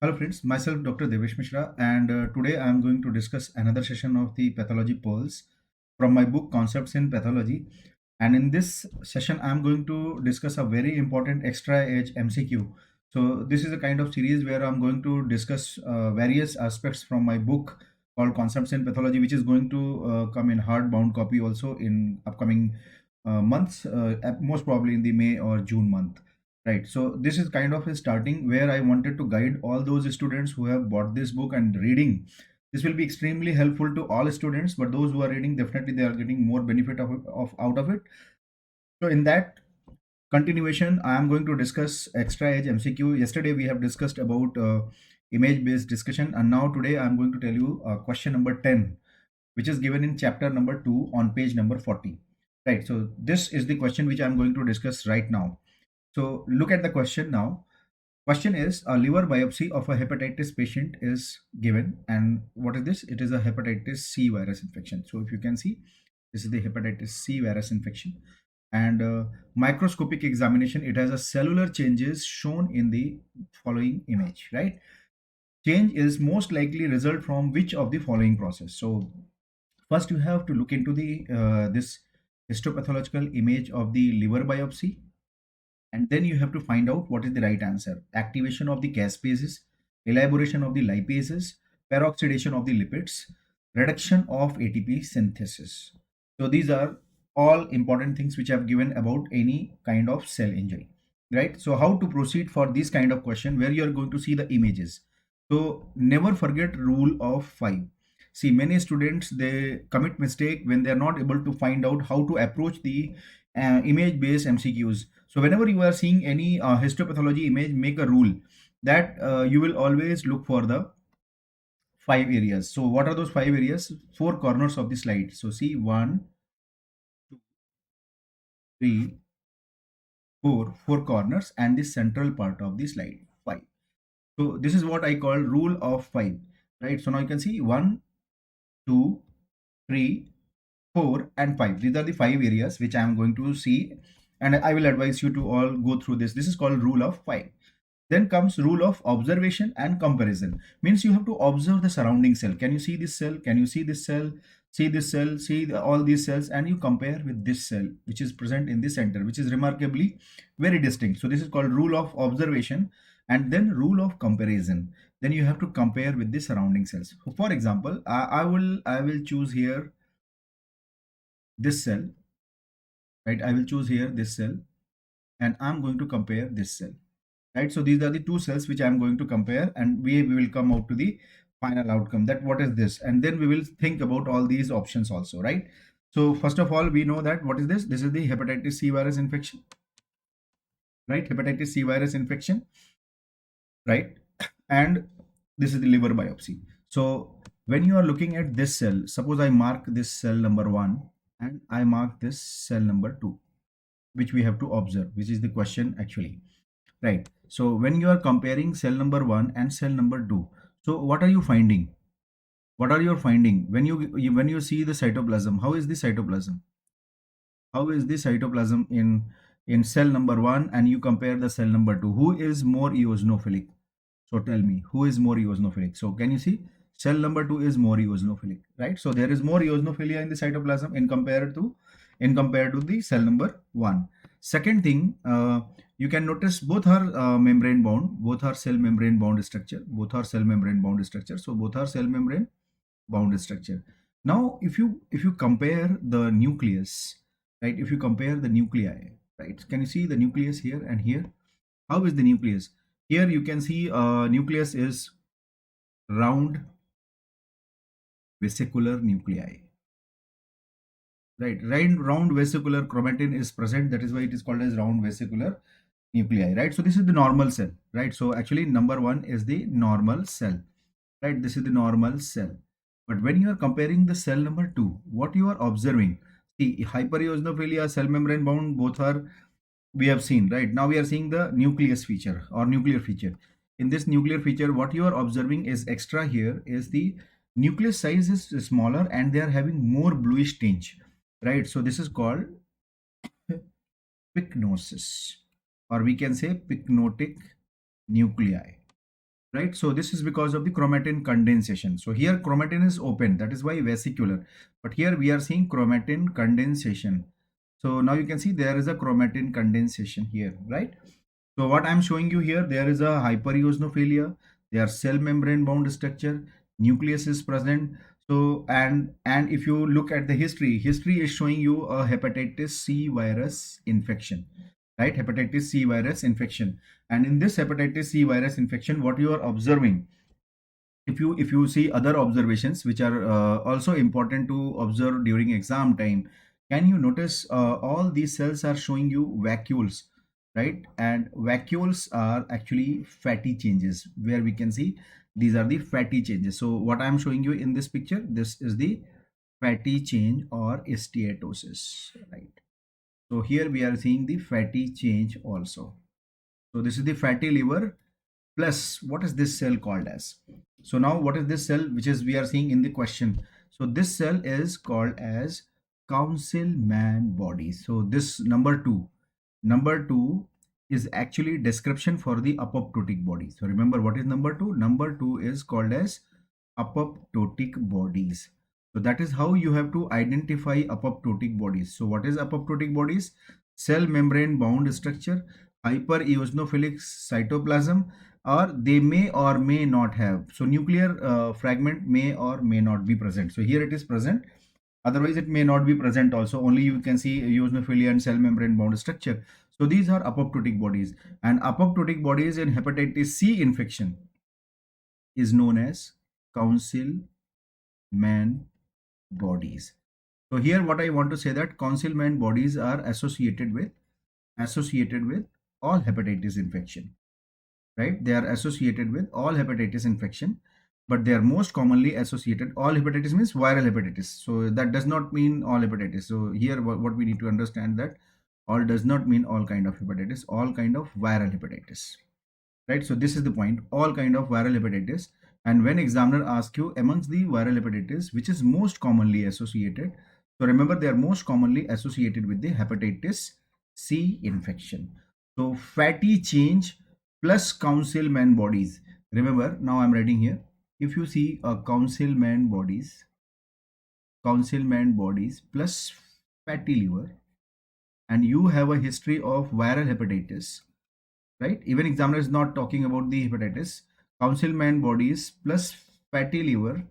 Hello friends, myself Dr. Devesh Mishra, and today I am going to discuss another session of the pathology pearls from my book Concepts in Pathology. And in this session I am going to discuss a very important extra edge MCQ. So this is a kind of series where I'm going to discuss various aspects from my book called Concepts in Pathology, which is going to come in hardbound copy also in upcoming months, most probably in the May or June month. Right. So this is kind of a starting where I wanted to guide all those students who have bought this book and reading. This will be extremely helpful to all students, but those who are reading, definitely they are getting more benefit of out of it. So in that continuation, I am going to discuss extra edge MCQ. Yesterday we have discussed about image based discussion, and now today I am going to tell you question number 10, which is given in chapter number 2 on page number 40. Right. So this is the question which I am going to discuss right now. So look at the question now. Question is, a liver biopsy of a hepatitis patient is given, and what is this? It is a hepatitis C virus infection. So if you can see, this is the hepatitis C virus infection, and microscopic examination, it has a cellular changes shown in the following image, right? Change is most likely result from which of the following process. So first you have to look into the this histopathological image of the liver biopsy, and then you have to find out what is the right answer. Activation of the caspases, elaboration of the lipases, peroxidation of the lipids, reduction of ATP synthesis. So these are all important things which I've given about any kind of cell injury, right? So how to proceed for this kind of question where you are going to see the images. So never forget rule of 5. See, many students, they commit mistake when they are not able to find out how to approach the image based MCQs. So whenever you are seeing any histopathology image, make a rule that you will always look for the 5 areas. So what are those 5 areas? 4 corners of the slide. So see, 1, 2, 3, 4, 4 corners, and the central part of the slide, 5. So this is what I call rule of 5, right? So now you can see 1, 2, 3, 4 and 5. These are the 5 areas which I am going to see, and I will advise you to all go through this. This is called rule of 5. Then comes rule of observation and comparison. Means you have to observe the surrounding cell. Can you see this cell? Can you see this cell? See this cell, see all these cells, and you compare with this cell which is present in the center, which is remarkably very distinct. So this is called rule of observation, and then rule of comparison. Then you have to compare with the surrounding cells. For example, I will choose here this cell, right? I will choose here this cell, and I'm going to compare this cell, right? So these are the two cells which I'm going to compare, and we will come out to the final outcome, that what is this, and then we will think about all these options also, right? So first of all, we know that what is this? This is the hepatitis C virus infection, right? Hepatitis C virus infection, right? And this is the liver biopsy. So when you are looking at this cell, suppose I mark this cell number 1 and I mark this cell number 2, which we have to observe, which is the question actually, right? So when you are comparing cell number 1 and cell number 2, so what are you finding? What are you finding when you see the cytoplasm? How is the cytoplasm? How is the cytoplasm in cell number 1, and you compare the cell number 2? Who is more eosinophilic? So tell me, who is more eosinophilic? So can you see cell number 2 is more eosinophilic, right? So there is more eosinophilia in the cytoplasm in compared to the cell number 1. Second thing, you can notice both are membrane bound, both are cell membrane bound structure, both are cell membrane bound structure. So both are cell membrane bound structure. Now, if you compare the nucleus, right? If you compare the nuclei, right? Can you see the nucleus here and here? How is the nucleus? Here you can see nucleus is round vesicular nuclei, right? Round vesicular chromatin is present. That is why it is called as round vesicular nuclei, right? So this is the normal cell, right? So actually number 1 is the normal cell, right? This is the normal cell. But when you are comparing the cell number 2, what you are observing? See, hypereosinophilia, cell membrane bound, both are, we have seen, right? Now we are seeing the nucleus feature or nuclear feature. In this nuclear feature, what you are observing is extra here is the nucleus size is smaller and they are having more bluish tinge, right? So this is called pycnosis, or we can say pycnotic nuclei, right? So this is because of the chromatin condensation. So here chromatin is open, that is why vesicular, but here we are seeing chromatin condensation. So now you can see there is a chromatin condensation here, right? So what I'm showing you here, there is a hypereosinophilia, there are cell membrane bound structure, nucleus is present. So and if you look at the history is showing you a hepatitis C virus infection, right? Hepatitis C virus infection. And in this hepatitis C virus infection, what you are observing, if you see other observations which are also important to observe during exam time, can you notice all these cells are showing you vacuoles, right? And vacuoles are actually fatty changes, where we can see these are the fatty changes. So what I am showing you in this picture, this is the fatty change or steatosis, right? So here we are seeing the fatty change also. So this is the fatty liver plus what is this cell called as? So now what is this cell which is we are seeing in the question? So this cell is called as Councilman body. So this number two is actually description for the apoptotic body. So remember what is number two? Number two is called as apoptotic bodies. So that is how you have to identify apoptotic bodies. So what is apoptotic bodies? Cell membrane bound structure, hypereosinophilic cytoplasm, or they may or may not have. So nuclear fragment may or may not be present. So here it is present. Otherwise, it may not be present also. Only you can see eosinophilia and cell membrane bound structure. So these are apoptotic bodies. And apoptotic bodies in hepatitis C infection is known as Councilman bodies. So here what I want to say that Councilman bodies are associated with all hepatitis infection, right? They are associated with all hepatitis infection, but they are most commonly associated. All hepatitis means viral hepatitis. So that does not mean all hepatitis. So here what we need to understand that all does not mean all kind of hepatitis, all kind of viral hepatitis, right? So this is the point, all kind of viral hepatitis. And when examiner asks you amongst the viral hepatitis, which is most commonly associated, so remember they are most commonly associated with the hepatitis C infection. So fatty change plus Councilman bodies. Remember, now I'm writing here. If you see a Councilman bodies plus fatty liver, and you have a history of viral hepatitis, right? Even examiner is not talking about the hepatitis. Councilman bodies plus fatty liver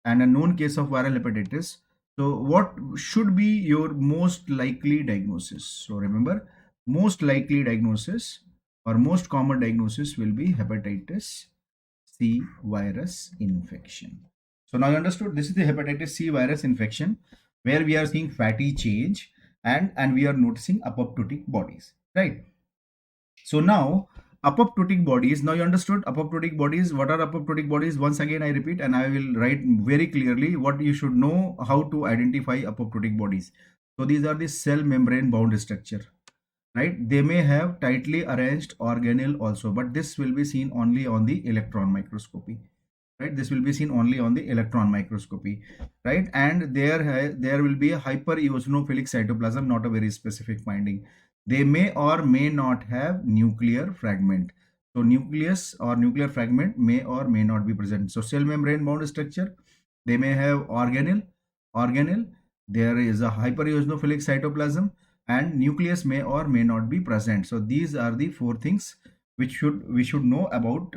and a known case of viral hepatitis. So what should be your most likely diagnosis? So remember, most likely diagnosis or most common diagnosis will be hepatitis C virus infection. So now you understood this is the hepatitis C virus infection where we are seeing fatty change and we are noticing apoptotic bodies, right? So now apoptotic bodies, now you understood apoptotic bodies. What are apoptotic bodies? Once again, I repeat, and I will write very clearly what you should know how to identify apoptotic bodies. So these are the cell membrane bound structure, right? They may have tightly arranged organelle also, but this will be seen only on the electron microscopy, right? This will be seen only on the electron microscopy, right? And there will be a hypereosinophilic cytoplasm, not a very specific finding. They may or may not have nuclear fragment. So nucleus or nuclear fragment may or may not be present. So cell membrane bound structure, they may have organelle, there is a hypereosinophilic cytoplasm, and nucleus may or may not be present. So these are the four things which we should know about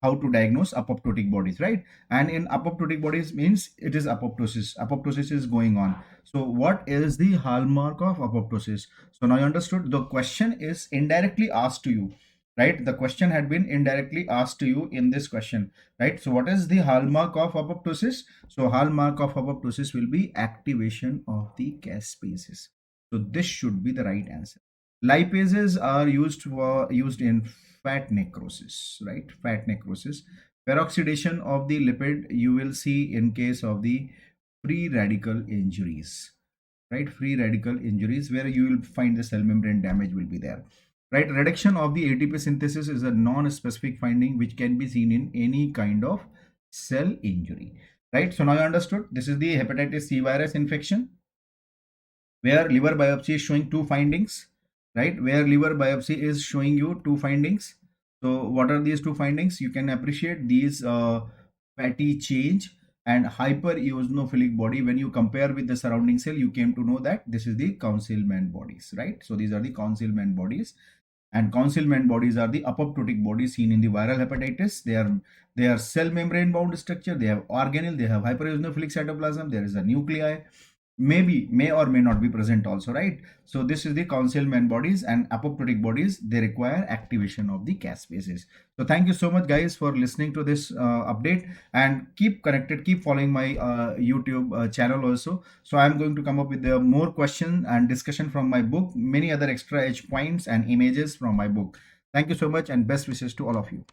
how to diagnose apoptotic bodies, right? And in apoptotic bodies means it is apoptosis is going on. So what is the hallmark of apoptosis? So now you understood the question is indirectly asked to you, right? The question had been indirectly asked to you in this question, right? So what is the hallmark of apoptosis? So hallmark of apoptosis will be activation of the caspases. So this should be the right answer. Lipases are used in fat necrosis, right? Fat necrosis. Peroxidation of the lipid you will see in case of the free radical injuries, right? Free radical injuries where you will find the cell membrane damage will be there, right? Reduction of the ATP synthesis is a non-specific finding which can be seen in any kind of cell injury, right? So now you understood this is the hepatitis C virus infection where liver biopsy is showing two findings, right? Where liver biopsy is showing you two findings. So what are these two findings? You can appreciate these fatty change and hyper-eosinophilic body. When you compare with the surrounding cell, you came to know that this is the concealment bodies, right? So these are the concealment bodies, and concealment bodies are the apoptotic bodies seen in the viral hepatitis. They are cell membrane bound structure. They have organelle. They have hypereosinophilic cytoplasm. There is a nuclei, may or may not be present also, right? So this is the concealment bodies, and apoptotic bodies, they require activation of the caspases. So thank you so much guys for listening to this update, and keep connected, keep following my YouTube channel also. So I'm going to come up with more question and discussion from my book, many other extra edge points and images from my book. Thank you so much, and best wishes to all of you.